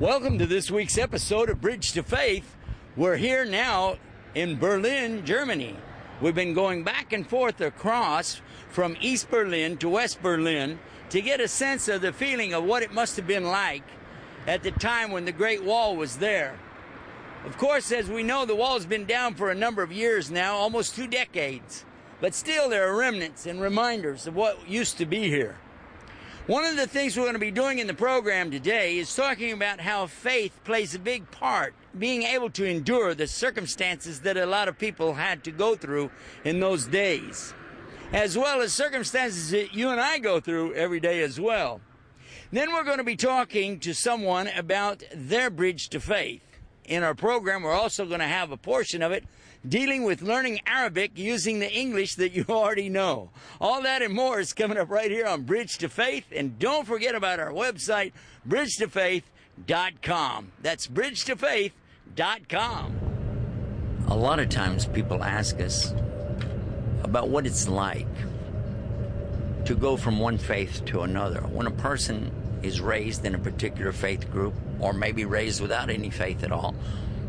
Welcome to this week's episode of Bridge to Faith. We're here now in Berlin, Germany. We've been going back and forth across from East Berlin to West Berlin to get a sense of the feeling of what it must have been like at the time when the Great Wall was there. Of course, as we know, the wall's been down for a number of years now, almost 2 decades. But still, there are remnants and reminders of what used to be here. One of the things we're going to be doing in the program today is talking about how faith plays a big part, being able to endure the circumstances that a lot of people had to go through in those days, as well as circumstances that you and I go through every day as well. Then we're going to be talking to someone about their bridge to faith. In our program, we're also going to have a portion of it dealing with learning Arabic using the English that you already know. All that and more is coming up right here on Bridge to Faith. And don't forget about our website, bridgetofaith.com. That's bridgetofaith.com. A lot of times people ask us about what it's like to go from one faith to another. When a person is raised in a particular faith group, or maybe raised without any faith at all,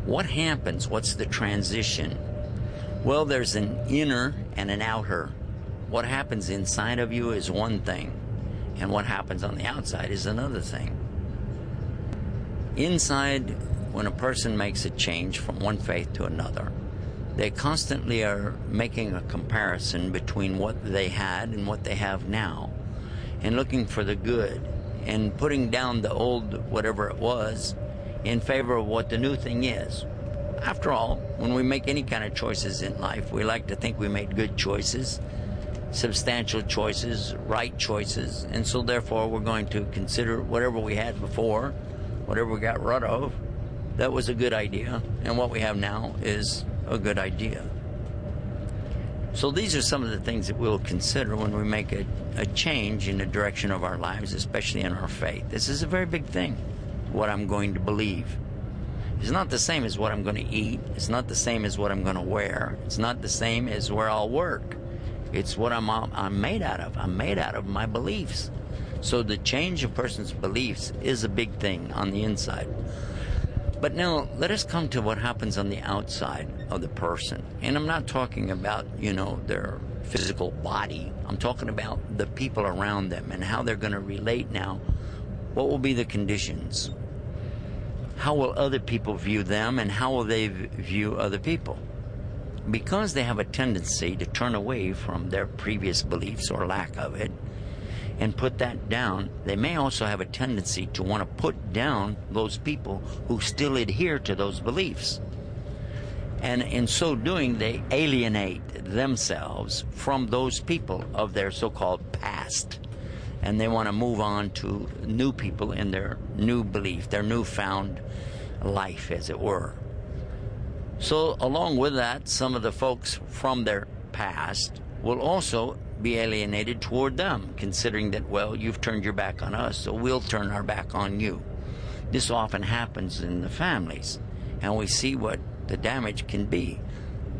what happens? What's the transition? Well, there's an inner and an outer. What happens inside of you is one thing, and what happens on the outside is another thing. Inside, when a person makes a change from one faith to another, they constantly are making a comparison between what they had and what they have now, and looking for the good, and putting down the old whatever it was in favor of what the new thing is. After all, when we make any kind of choices in life, we like to think we made good choices, substantial choices, right choices, and so therefore we're going to consider whatever we had before, whatever we got rid of, that was a good idea, and what we have now is a good idea. So these are some of the things that we'll consider when we make a change in the direction of our lives, especially in our faith. This is a very big thing, what I'm going to believe. It's not the same as what I'm going to eat. It's not the same as what I'm going to wear. It's not the same as where I'll work. It's what I'm made out of. I'm made out of my beliefs. So the change of a person's beliefs is a big thing on the inside. But now, let us come to what happens on the outside of the person. And I'm not talking about, their physical body. I'm talking about the people around them and how they're going to relate now. What will be the conditions? How will other people view them, and how will they view other people? Because they have a tendency to turn away from their previous beliefs or lack of it and put that down, they may also have a tendency to want to put down those people who still adhere to those beliefs. And in so doing, they alienate themselves from those people of their so-called past. And they want to move on to new people in their new belief, their newfound life, as it were. So along with that, some of the folks from their past will also be alienated toward them, considering that, well, you've turned your back on us, so we'll turn our back on you. This often happens in the families, and we see what the damage can be.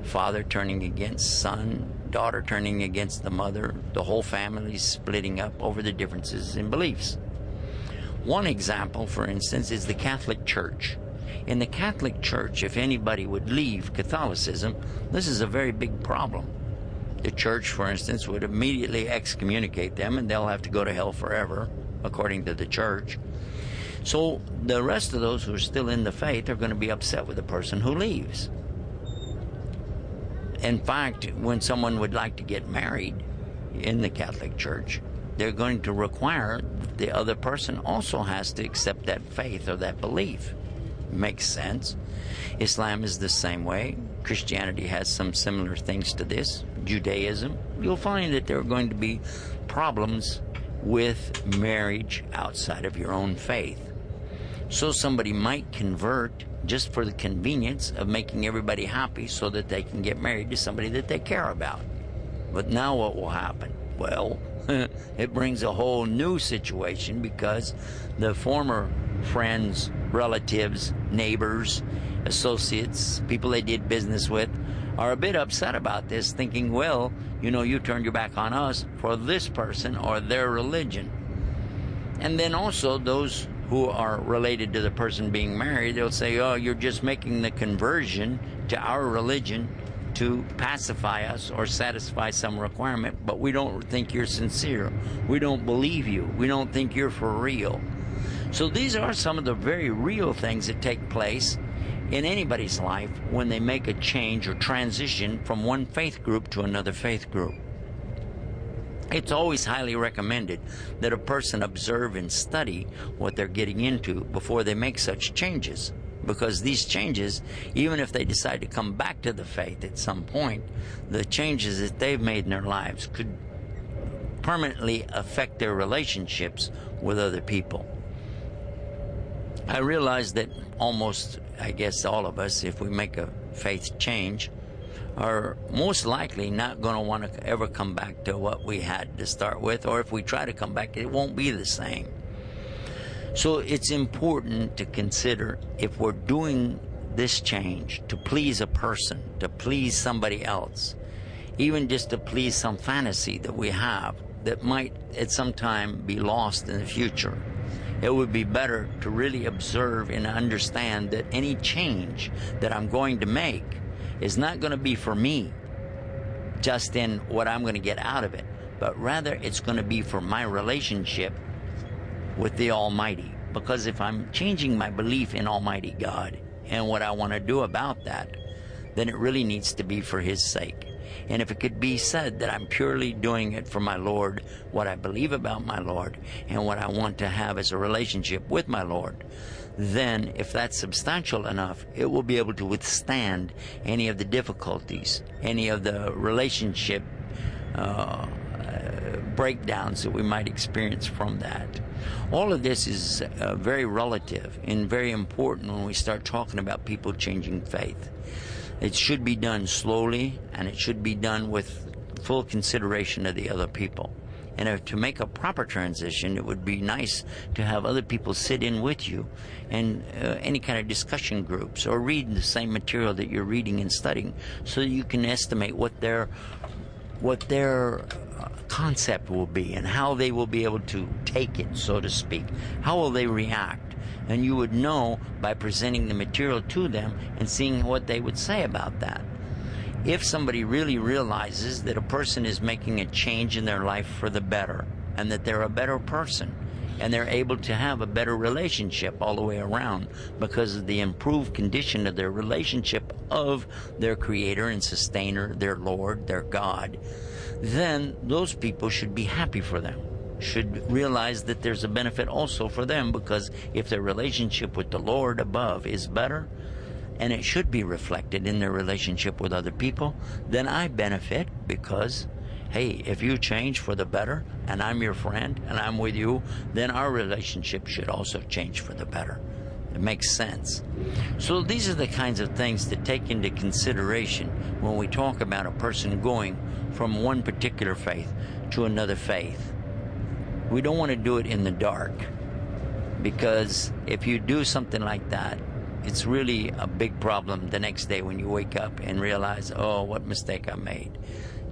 Father turning against son, daughter turning against the mother, the whole family splitting up over the differences in beliefs. One example, for instance, is the Catholic Church. In the Catholic Church, if anybody would leave Catholicism, this is a very big problem. The church, for instance, would immediately excommunicate them, and they'll have to go to hell forever, according to the church. So the rest of those who are still in the faith are going to be upset with the person who leaves. In fact, when someone would like to get married in the Catholic Church, they're going to require that the other person also has to accept that faith or that belief. Makes sense. Islam is the same way. Christianity has some similar things to this. Judaism. You'll find that there are going to be problems with marriage outside of your own faith. So somebody might convert just for the convenience of making everybody happy so that they can get married to somebody that they care about. But now what will happen? Well, it brings a whole new situation, because the former friends, relatives, neighbors, associates, people they did business with, are a bit upset about this, thinking, well, you turned your back on us for this person or their religion. And then also those who are related to the person being married, they'll say, oh, you're just making the conversion to our religion to pacify us or satisfy some requirement, but we don't think you're sincere. We don't believe you. We don't think you're for real. So these are some of the very real things that take place in anybody's life when they make a change or transition from one faith group to another faith group. It's always highly recommended that a person observe and study what they're getting into before they make such changes, because these changes, even if they decide to come back to the faith at some point, the changes that they've made in their lives could permanently affect their relationships with other people. I realize that almost, I guess all of us, if we make a faith change, are most likely not going to want to ever come back to what we had to start with, or if we try to come back, it won't be the same. So it's important to consider, if we're doing this change to please a person, to please somebody else, even just to please some fantasy that we have that might at some time be lost in the future, it would be better to really observe and understand that any change that I'm going to make is not going to be for me, just in what I'm going to get out of it, but rather it's going to be for my relationship with the Almighty. Because if I'm changing my belief in Almighty God and what I want to do about that, then it really needs to be for His sake. And if it could be said that I'm purely doing it for my Lord, what I believe about my Lord, and what I want to have as a relationship with my Lord, then if that's substantial enough, it will be able to withstand any of the difficulties, any of the relationship breakdowns that we might experience from that. All of this is very relative and very important when we start talking about people changing faith. It should be done slowly, and it should be done with full consideration of the other people. And to make a proper transition, it would be nice to have other people sit in with you, and any kind of discussion groups, or read the same material that you're reading and studying, so that you can estimate what their concept will be and how they will be able to take it, so to speak. How will they react? And you would know by presenting the material to them and seeing what they would say about that. If somebody really realizes that a person is making a change in their life for the better, and that they're a better person, and they're able to have a better relationship all the way around because of the improved condition of their relationship of their Creator and Sustainer, their Lord, their God, then those people should be happy for them, should realize that there's a benefit also for them, because if their relationship with the Lord above is better, and it should be reflected in their relationship with other people, then I benefit, because, hey, if you change for the better, and I'm your friend, and I'm with you, then our relationship should also change for the better. It makes sense. So these are the kinds of things to take into consideration when we talk about a person going from one particular faith to another faith. We don't want to do it in the dark, because if you do something like that, it's really a big problem the next day when you wake up and realize, oh, what mistake I made.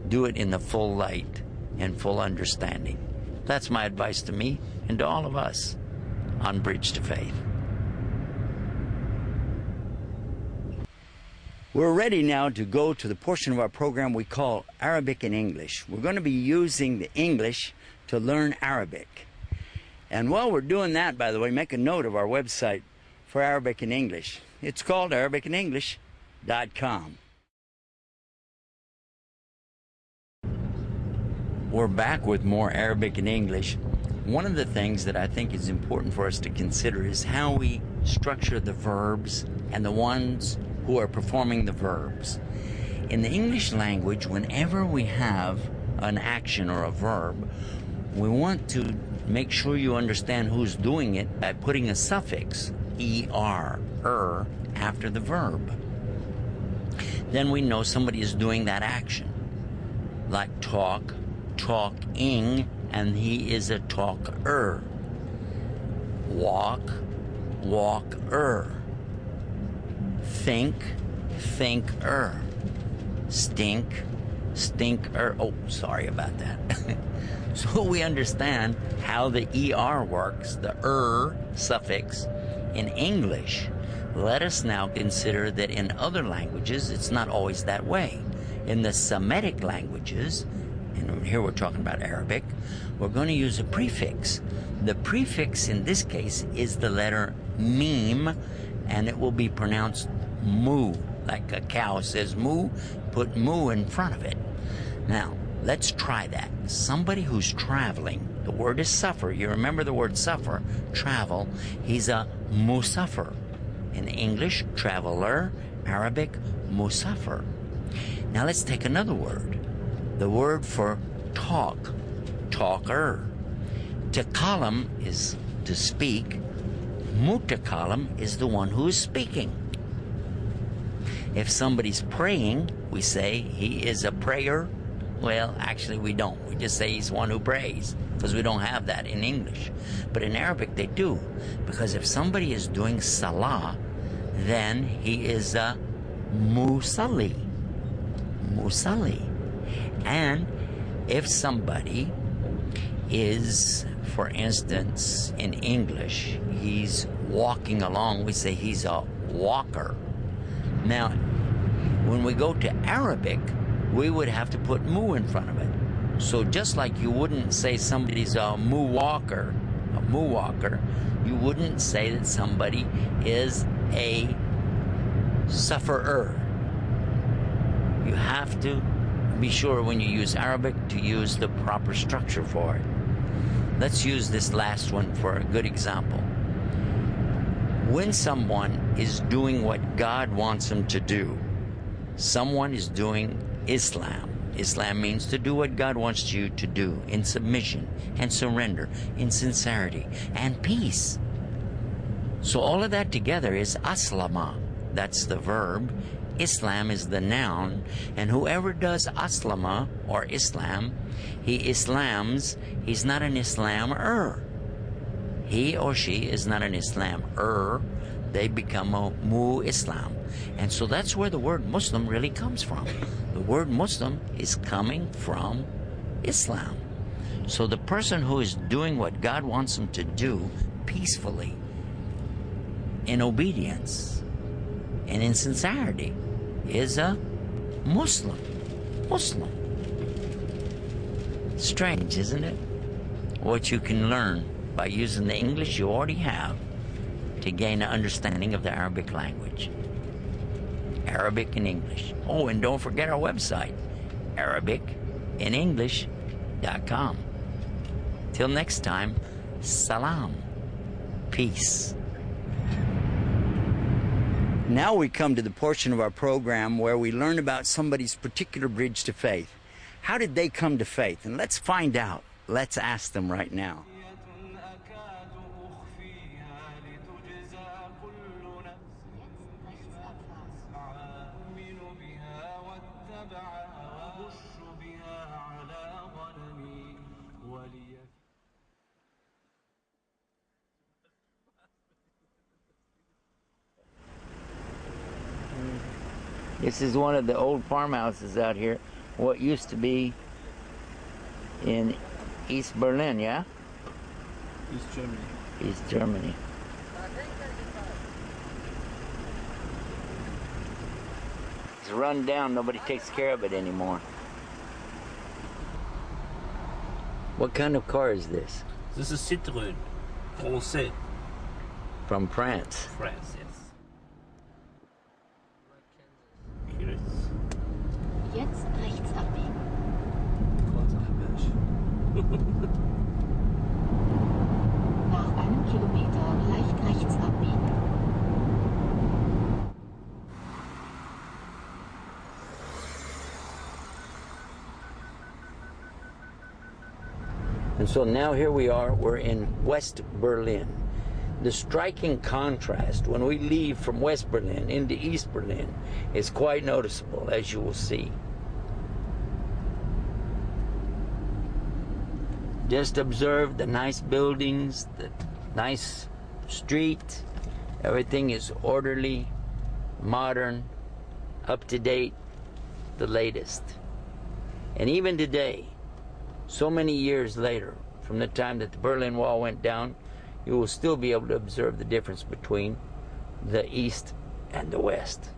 Do it in the full light and full understanding. That's my advice to me and to all of us on Bridge to Faith. We're ready now to go to the portion of our program we call Arabic and English. We're going to be using the English to learn Arabic. And while we're doing that, by the way, make a note of our website for Arabic and English. It's called ArabicandEnglish.com. We're back with more Arabic and English. One of the things that I think is important for us to consider is how we structure the verbs and the ones who are performing the verbs. In the English language, whenever we have an action or a verb, we want to make sure you understand who's doing it by putting a suffix, er, after the verb. Then we know somebody is doing that action. Like talk, talking, and he is a talker. Walk, walker. Think, thinker. Stink, stinker. Oh, sorry about that. So we understand how the ER works, the suffix in English. Let us now consider that in other languages, it's not always that way. In the Semitic languages, and here we're talking about Arabic, we're going to use a prefix. The prefix in this case is the letter meme, and it will be pronounced mu. Like a cow says moo, put moo in front of it. Now, let's try that. Somebody who's traveling, the word is suffer. You remember the word suffer, travel. He's a musafir. In English, traveler. Arabic, musafir. Now let's take another word. The word for talk, talker. Takalam is to speak. Mutakalam is the one who is speaking. If somebody's praying, we say he is a prayer. Well, actually we don't. We just say he's one who prays, because we don't have that in English. But in Arabic they do, because if somebody is doing salah, then he is a musalli. Musalli. And if somebody is, for instance, in English, he's walking along, we say he's a walker. Now, when we go to Arabic, we would have to put mu in front of it. So just like you wouldn't say somebody's a mu walker, you wouldn't say that somebody is a sufferer. You have to be sure when you use Arabic to use the proper structure for it. Let's use this last one for a good example. When someone is doing what God wants them to do, someone is doing Islam. Islam means to do what God wants you to do in submission and surrender, in sincerity and peace. So all of that together is aslama. That's the verb. Islam is the noun. And whoever does aslama or Islam, he Islams. He's not an Islamer. He or she is not an Islamer. They become a mu-Islam. And so that's where the word Muslim really comes from. The word Muslim is coming from Islam. So the person who is doing what God wants them to do peacefully, in obedience, and in sincerity, is a Muslim. Muslim. Strange, isn't it? What you can learn by using the English you already have to gain an understanding of the Arabic language. Arabic and English. Oh, and don't forget our website, ArabicInEnglish.com. Till next time, salam. Peace. Now we come to the portion of our program where we learn about somebody's particular bridge to faith. How did they come to faith? And let's find out. Let's ask them right now. This is one of the old farmhouses out here. What used to be in East Berlin, yeah? East Germany. East Germany. It's run down. Nobody takes care of it anymore. What kind of car is this? This is Citroën. Français. From France. France, yes. Jetzt rechts abbiegen. Nach einem Kilometer leicht rechts abbiegen. And so now here we are, we're in West Berlin. The striking contrast when we leave from West Berlin into East Berlin is quite noticeable, as you will see. Just observe the nice buildings, the nice street. Everything is orderly, modern, up to date, the latest. And even today, so many years later, from the time that the Berlin Wall went down, you will still be able to observe the difference between the East and the West.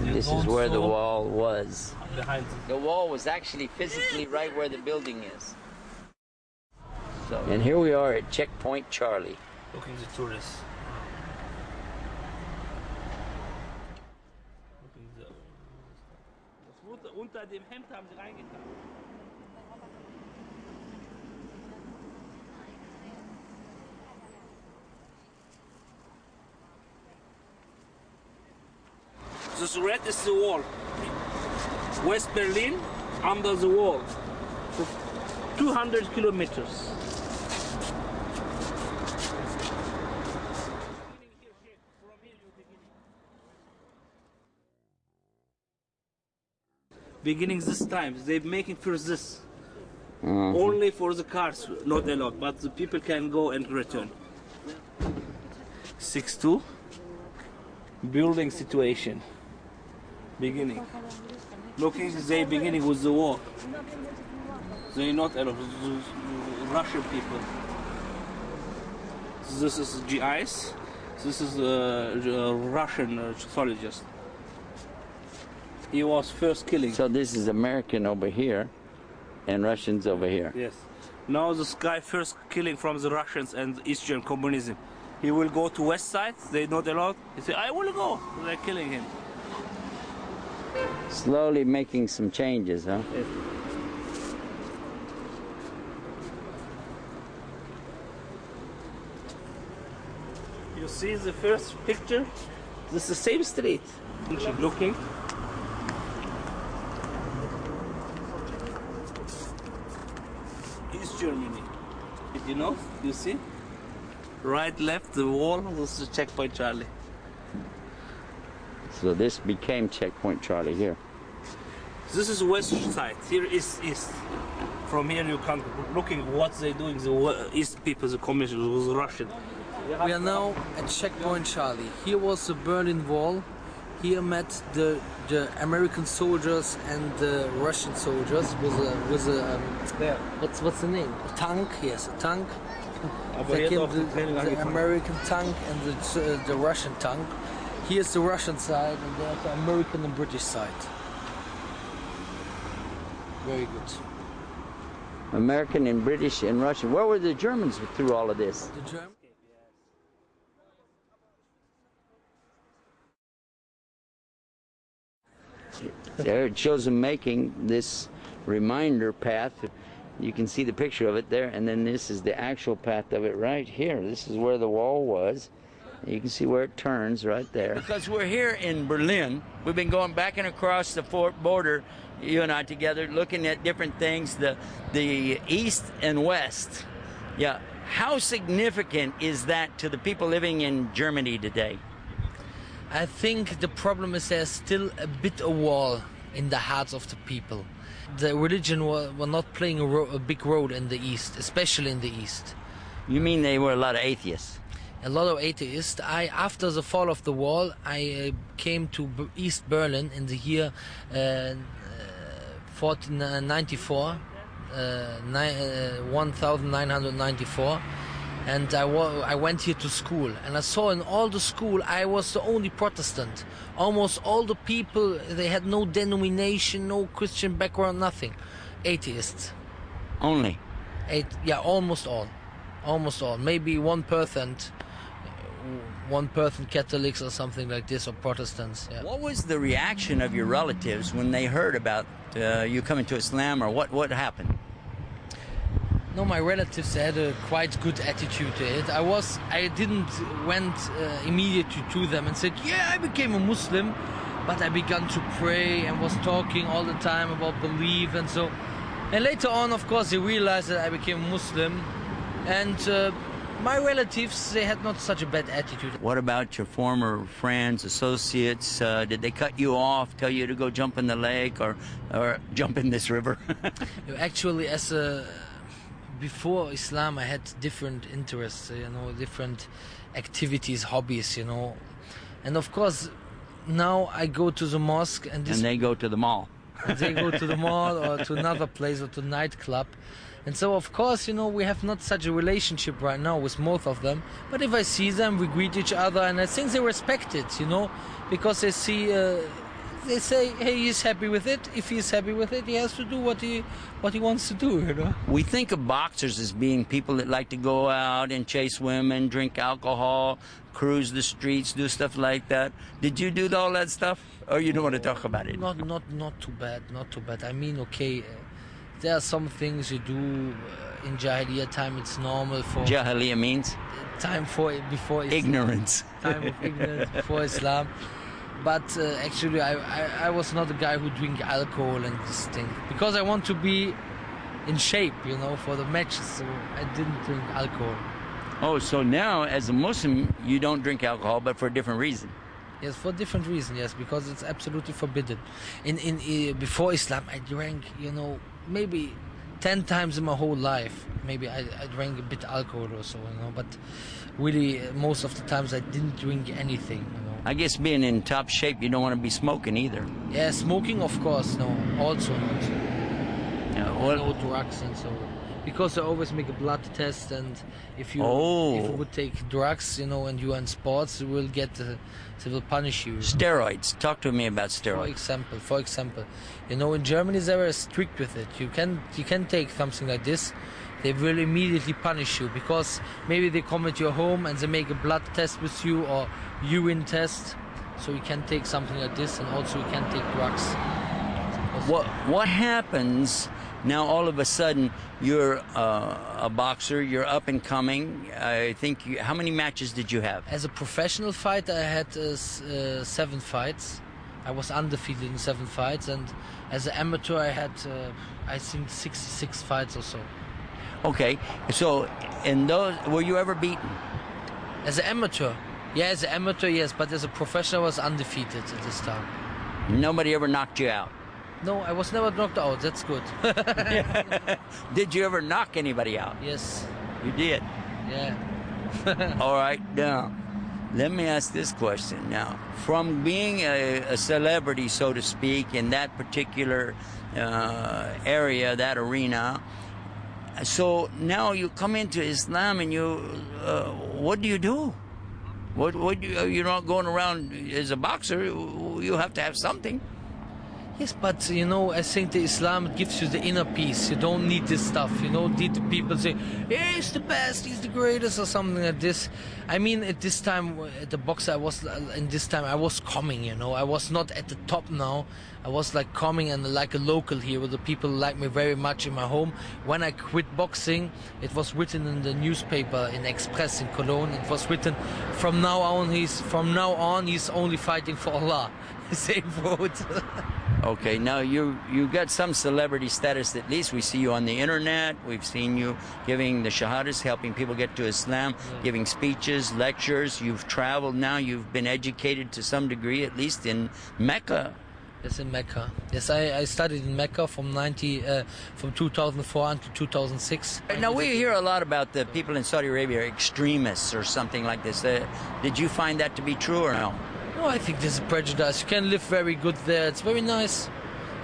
This is where the wall was. Behind the wall was actually physically right where the building is. So, and here we are at Checkpoint Charlie. looking at the tourists. Unter dem Hemd haben sie reingetan. This red is the wall. West Berlin under the wall for 200 kilometers. Beginning this time, they're making first this. Only for the cars, not allowed, but the people can go and return. 6-2. Building situation. Beginning. Looking, they beginning with the war. They're not allowed, Russian people. This is GIs. This is a Russian soldiers. He was first killing. So this is American over here and Russians over here. Yes. Now this guy first killing from the Russians and Eastern communism. He will go to west side, they not allowed. He say, I will go. They're killing him. Slowly making some changes, huh? Yes. You see the first picture? This is the same street. Looking. East Germany. Did you know? You see? Right, left, the wall. This is Checkpoint Charlie. So this became Checkpoint Charlie here. This is west side. Here is east. From here you can looking what they doing. The east people, the commission was Russian. We are now at Checkpoint Charlie. Here was the Berlin Wall. Here met the American soldiers and the Russian soldiers with a what's the name? A tank, yes, a tank. They came the American tank and the Russian tank. Here's the Russian side and there's the American and British side. Very good. American and British and Russian. Where were the Germans through all of this? The German. There it shows them making this reminder path. You can see the picture of it there, and then this is the actual path of it right here. This is where the wall was. You can see where it turns right there. Because we're here in Berlin, we've been going back and across the border, you and I together, looking at different things, the east and west. Yeah, how significant is that to the people living in Germany today? I think the problem is there's still a bit of wall in the hearts of the people. The religion were not playing a big role in the East, especially in the East. You mean they were a lot of atheists? A lot of atheists. After the fall of the wall, I came to East Berlin in the year 1494, 1994. And I went here to school, and I saw in all the school I was the only Protestant. Almost all the people, they had no denomination, no Christian background, nothing. Atheists. Only? Yeah, almost all. Almost all. Maybe 1% Catholics or something like this, or Protestants. Yeah. What was the reaction of your relatives when they heard about you coming to Islam, or what happened? No, my relatives had a quite good attitude to it. I didn't went immediately to them and said, yeah, I became a Muslim, but I began to pray and was talking all the time about belief and so. And later on, of course, they realized that I became a Muslim, and my relatives, they had not such a bad attitude. What about your former friends, associates? Did they cut you off, tell you to go jump in the lake or jump in this river? Actually, as a before Islam, I had different interests, different activities, hobbies, and of course, now I go to the mosque and they go to the mall. And they go to the mall or to another place or to nightclub. And so, of course, we have not such a relationship right now with most of them. But if I see them, we greet each other, and I think they respect it, because they see, they say, hey, he's happy with it. If he's happy with it, he has to do what he wants to do, We think of boxers as being people that like to go out and chase women, drink alcohol, cruise the streets, do stuff like that. Did you do all that stuff? Or you don't want to talk about it? Not too bad, not too bad. I mean, okay, there are some things you do in Jahiliyyah time. It's normal for Jahiliyyah means time before Islam. Ignorance. Time of ignorance before Islam. But actually, I was not a guy who drink alcohol and this thing because I want to be in shape, for the matches. So I didn't drink alcohol. Oh, so now as a Muslim, you don't drink alcohol, but for a different reason. Yes, for different reason. Yes, because it's absolutely forbidden. Before Islam, I drank, maybe 10 times in my whole life. Maybe I drank a bit alcohol or so, But really, most of the times I didn't drink anything. I guess being in top shape, you don't want to be smoking either. Yeah, smoking, of course, no, also not. Yeah, no drugs and so. Because they always make a blood test, and if you would take drugs, and you are in sports, they will punish you. Steroids. Talk to me about steroids. For example, in Germany they are strict with it. You can take something like this, they will immediately punish you because maybe they come at your home and they make a blood test with you or urine test. So you can take something like this, and also you can take drugs. What happens? Now, all of a sudden, you're a boxer, you're up and coming. I think, how many matches did you have? As a professional fighter, I had 7 fights. I was undefeated in 7 fights. And as an amateur, I had, I think, 66 fights or so. Okay. So, in those, were you ever beaten? As an amateur? Yeah, as an amateur, yes. But as a professional, I was undefeated at this time. Nobody ever knocked you out? No, I was never knocked out. That's good. Did you ever knock anybody out? Yes. You did? Yeah. All right. Now, let me ask this question. Now, from being a celebrity, so to speak, in that particular area, that arena, so now you come into Islam and what do you do? You're not going around as a boxer. You have to have something. Yes, but I think the Islam gives you the inner peace. You don't need this stuff. You don't need the people say, hey, he's the best, he's the greatest, or something like this. I mean, at this time, at the boxer, I was coming, I was not at the top now. I was like coming and like a local here, where the people like me very much in my home. When I quit boxing, it was written in the newspaper in Express in Cologne. It was written, from now on, he's only fighting for Allah. Same quote. Okay, now you got some celebrity status. At least we see you on the internet. We've seen you giving the shahadas, helping people get to Islam, giving speeches, lectures. You've traveled now. You've been educated to some degree, at least in Mecca. Yes, in Mecca. Yes, I studied in Mecca from 2004 until 2006. Now we hear a lot about the people in Saudi Arabia are extremists or something like this. Did you find that to be true or no? No, I think this is prejudice. You can live very good there. It's very nice.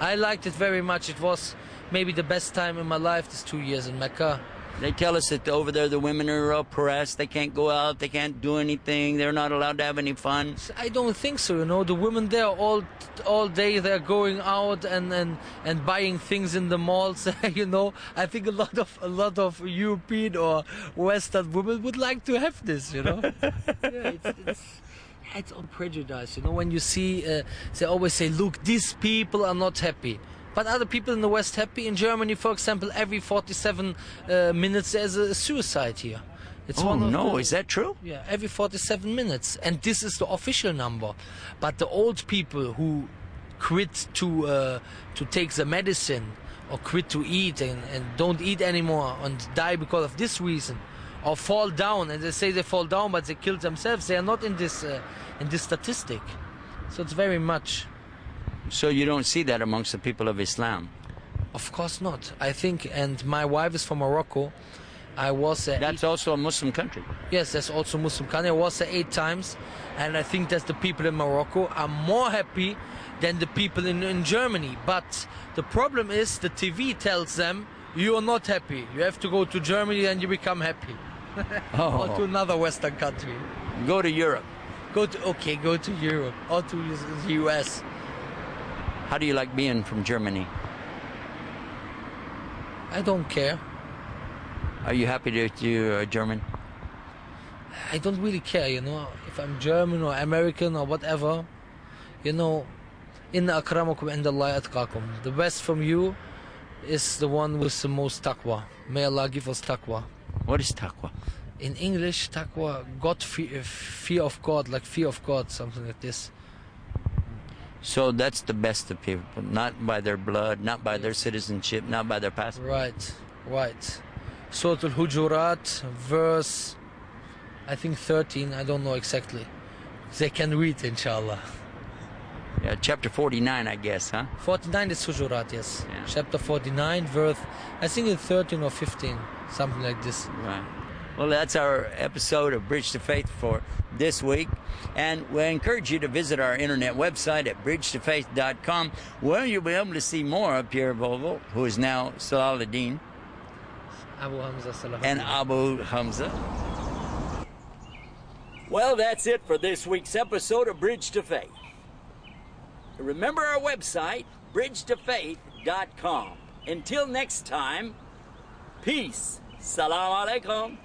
I liked it very much. It was maybe the best time in my life, these 2 years in Mecca. They tell us that over there the women are oppressed. They can't go out. They can't do anything. They're not allowed to have any fun. I don't think so. The women there all day they're going out and buying things in the malls. I think a lot of European or Western women would like to have this. Yeah, it's all prejudice. When you see, they always say, "Look, these people are not happy." But other people in the West happy. In Germany, for example, every 47 minutes there's a suicide here. It's Is that true? Yeah, every 47 minutes. And this is the official number. But the old people who quit to take the medicine or quit to eat and don't eat anymore and die because of this reason, or fall down, and they say they fall down but they kill themselves, they are not in this statistic. So it's very much. So you don't see that amongst the people of Islam? Of course not. I think, and my wife is from Morocco. I was That's also a Muslim country. yes, that's also Muslim country. I was there 8 times, and I think that the people in Morocco are more happy than the people in Germany. But the problem is the TV tells them you are not happy. You have to go to Germany and you become happy. Or to another Western country. Go to Europe. Go to Europe or to the US. How do you like being from Germany? I don't care. Are you happy that you're German? I don't really care, you know, if I'm German or American or whatever. You know, inna akramakum indallahi atqakum. The best from you is the one with the most taqwa. May Allah give us taqwa. What is taqwa? In English, taqwa, God, fear of God, like fear of God, something like this. So that's the best of people, not by their blood, not by their citizenship, not by their passport. Right. Surah Al-Hujurat, verse, I think 13, I don't know exactly. They can read, inshallah. Yeah, chapter 49, I guess, huh? 49 is Hujurat, yes. Yeah. Chapter 49, verse, I think it's 13 or 15, something like this. Right. Well, that's our episode of Bridge to Faith for this week. And we encourage you to visit our internet website at bridgetofaith.com, where you'll be able to see more of Pierre Volvo, who is now Salahuddin, Abu Hamza Salahuddin. and Abu Hamza. Well, that's it for this week's episode of Bridge to Faith. Remember our website, bridgetofaith.com. Until next time, peace. Salam alaikum.